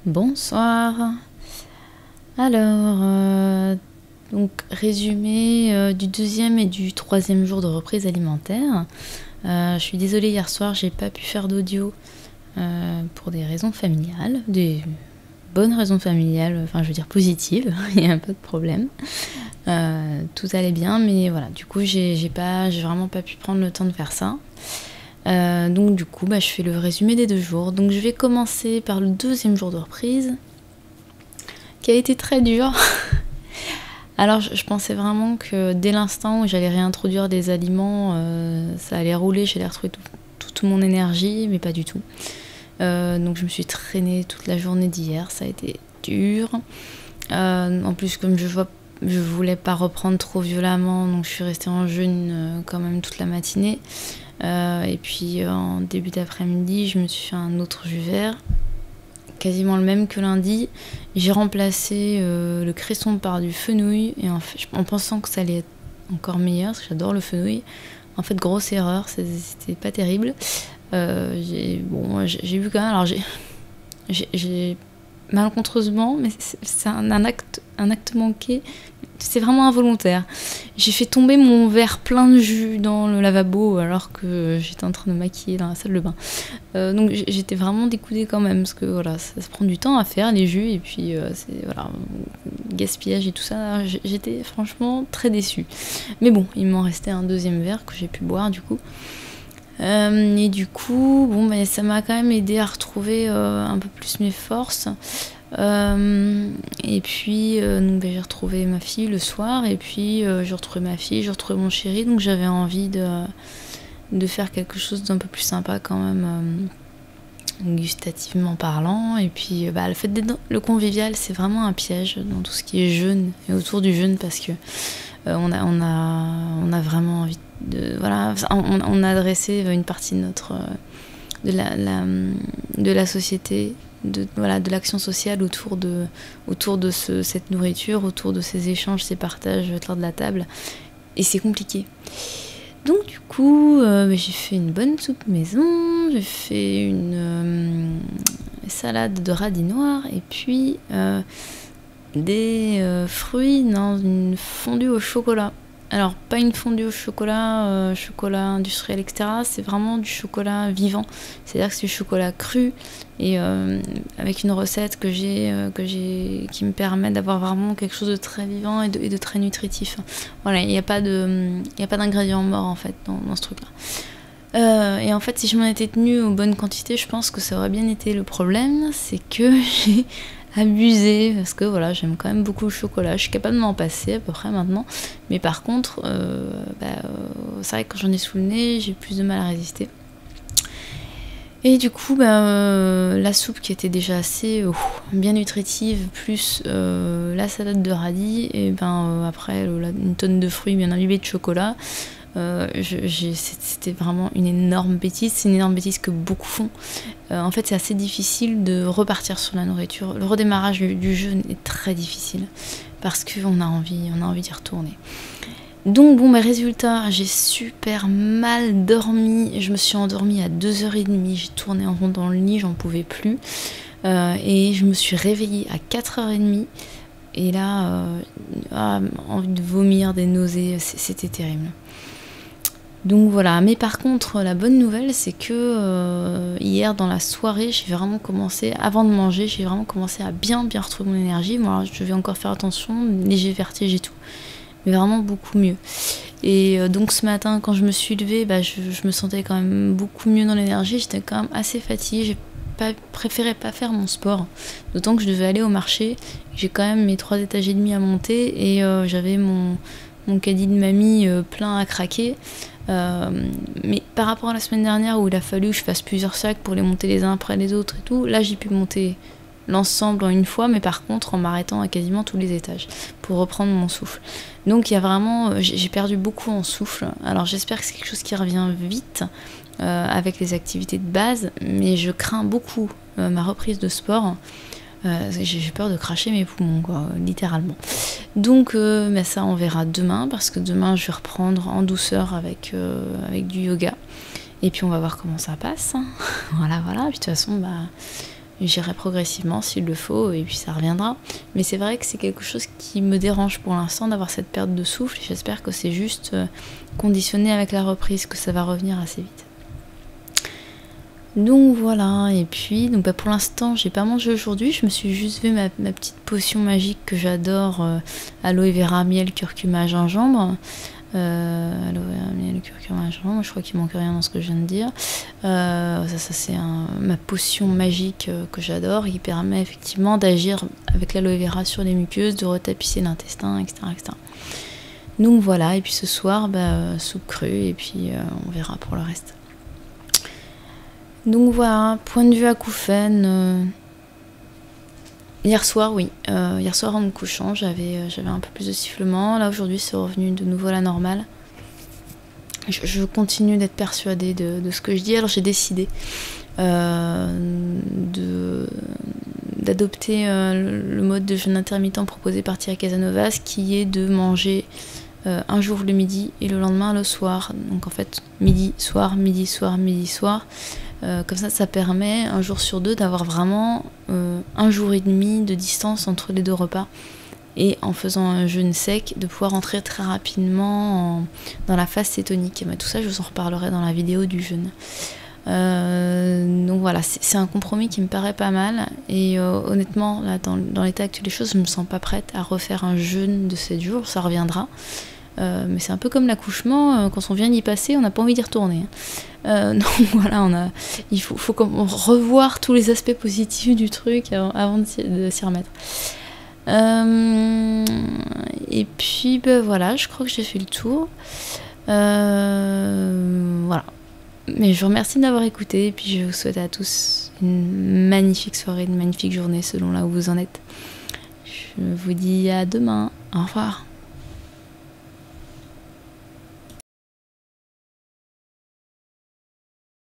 Bonsoir. Alors, donc résumé du deuxième et du troisième jour de reprise alimentaire. Je suis désolée, hier soir, j'ai pas pu faire d'audio pour des raisons familiales, des bonnes raisons familiales, enfin je veux dire positives, il y a un peu de problème. Tout allait bien, mais voilà, du coup j'ai vraiment pas pu prendre le temps de faire ça. Donc du coup, je fais le résumé des 2 jours. Donc je vais commencer par le deuxième jour de reprise, qui a été très dur. Alors je pensais vraiment que dès l'instant où j'allais réintroduire des aliments, ça allait rouler, j'allais retrouver toute mon énergie, mais pas du tout. Donc je me suis traînée toute la journée d'hier, ça a été dur. En plus, comme je voulais pas reprendre trop violemment, donc je suis restée en jeûne quand même toute la matinée. Et puis en début d'après-midi, je me suis fait un autre jus vert, quasiment le même que lundi. J'ai remplacé le cresson par du fenouil, et en pensant que ça allait être encore meilleur, parce que j'adore le fenouil. En fait, grosse erreur, c'était pas terrible. J'ai vu quand même, alors j'ai malencontreusement, mais c'est un acte manqué, c'est vraiment involontaire. J'ai fait tomber mon verre plein de jus dans le lavabo alors que j'étais en train de me maquiller dans la salle de bain. Donc j'étais vraiment dégoûtée quand même, parce que voilà, ça se prend du temps à faire les jus, et puis c'est voilà, gaspillage et tout ça. J'étais franchement très déçue. Mais bon, il m'en restait un deuxième verre que j'ai pu boire du coup. Et du coup, ça m'a quand même aidé à retrouver un peu plus mes forces. Et puis j'ai retrouvé ma fille le soir, et puis j'ai retrouvé ma fille, j'ai retrouvé mon chéri, donc j'avais envie de faire quelque chose d'un peu plus sympa quand même, gustativement parlant. Et puis le fait d'être le convivial, c'est vraiment un piège dans tout ce qui est jeûne et autour du jeûne, parce que on a vraiment envie on a adressé une partie de de la société, de l'action sociale autour de cette nourriture, autour de ces échanges, ces partages autour de la table, et c'est compliqué. Donc du coup, j'ai fait une bonne soupe maison, j'ai fait une salade de radis noirs, et puis des fruits dans une fondue au chocolat. Alors, pas une fondue au chocolat, chocolat industriel, etc. C'est vraiment du chocolat vivant. C'est-à-dire que c'est du chocolat cru, et avec une recette qui me permet d'avoir vraiment quelque chose de très vivant et de très nutritif. Voilà, il n'y a pas d'ingrédients morts en fait dans ce truc-là. Et en fait, si je m'en étais tenue aux bonnes quantités, je pense que ça aurait bien été. Le problème, c'est que j'ai abusé, parce que voilà, j'aime quand même beaucoup le chocolat, je suis capable de m'en passer à peu près maintenant, mais par contre c'est vrai que quand j'en ai sous le nez, j'ai plus de mal à résister. Et du coup la soupe, qui était déjà assez bien nutritive, plus la salade de radis, et après une tonne de fruits bien imbibés de chocolat, c'était vraiment une énorme bêtise. C'est une énorme bêtise que beaucoup font. En fait, c'est assez difficile de repartir sur la nourriture. Le redémarrage du jeûne est très difficile, parce qu'on a envie d'y retourner. Donc résultat, j'ai super mal dormi. Je me suis endormie à 2h30. J'ai tourné en rond dans le lit, j'en pouvais plus. Et je me suis réveillée à 4h30. Et là, envie de vomir, des nausées, c'était terrible. Donc voilà, mais par contre, la bonne nouvelle, c'est que hier dans la soirée, j'ai vraiment commencé, avant de manger, j'ai vraiment commencé à bien retrouver mon énergie. Bon, alors, je vais encore faire attention, léger vertige et tout, mais vraiment beaucoup mieux. Et donc ce matin, quand je me suis levée, je me sentais quand même beaucoup mieux dans l'énergie. J'étais quand même assez fatiguée, j'ai préféré pas faire mon sport, d'autant que je devais aller au marché. J'ai quand même mes 3 étages et demi à monter, et j'avais mon caddie de mamie plein à craquer. Mais par rapport à la semaine dernière, où il a fallu que je fasse plusieurs sacs pour les monter les uns après les autres et tout, là j'ai pu monter l'ensemble en une fois, mais par contre en m'arrêtant à quasiment tous les étages pour reprendre mon souffle. Donc il y a vraiment, j'ai perdu beaucoup en souffle. Alors j'espère que c'est quelque chose qui revient vite avec les activités de base, mais je crains beaucoup ma reprise de sport. J'ai peur de cracher mes poumons, quoi, littéralement. Donc ça on verra demain, parce que demain je vais reprendre en douceur avec du yoga, et puis on va voir comment ça passe. Voilà. Puis de toute façon J'irai progressivement s'il le faut et puis ça reviendra. Mais c'est vrai que c'est quelque chose qui me dérange pour l'instant d'avoir cette perte de souffle. J'espère que c'est juste conditionné avec la reprise, que ça va revenir assez vite. Donc voilà, et puis donc pour l'instant j'ai pas mangé aujourd'hui, je me suis juste fait ma petite potion magique que j'adore, aloe vera, miel, curcuma, gingembre. Aloe vera, miel, curcuma, gingembre, je crois qu'il manque rien dans ce que je viens de dire. Ça c'est ma potion magique que j'adore, qui permet effectivement d'agir avec l'aloe vera sur les muqueuses, de retapisser l'intestin, etc., etc. Donc voilà, et puis ce soir, soupe crue, et puis on verra pour le reste. Donc voilà, point de vue acouphène. Hier soir, oui. Hier soir en me couchant, j'avais un peu plus de sifflement. Là aujourd'hui, c'est revenu de nouveau à la normale. Je continue d'être persuadée de ce que je dis. Alors j'ai décidé d'adopter le mode de jeûne intermittent proposé par Thierry Casanovas, qui est de manger un jour le midi et le lendemain le soir. Donc en fait, midi, soir, midi, soir, midi, soir. Comme ça permet un jour sur deux d'avoir vraiment 1 jour et demi de distance entre les 2 repas, et en faisant un jeûne sec de pouvoir entrer très rapidement dans la phase cétonique. Mais tout ça je vous en reparlerai dans la vidéo du jeûne. Donc voilà, c'est un compromis qui me paraît pas mal, et honnêtement là, dans l'état actuel des choses, je me sens pas prête à refaire un jeûne de 7 jours, ça reviendra. Mais c'est un peu comme l'accouchement, quand on vient d'y passer, on n'a pas envie d'y retourner. Donc voilà, il faut revoir tous les aspects positifs du truc avant de s'y remettre. Et puis voilà, je crois que j'ai fait le tour. Voilà. Mais je vous remercie d'avoir écouté, et puis je vous souhaite à tous une magnifique soirée, une magnifique journée selon là où vous en êtes. Je vous dis à demain. Au revoir.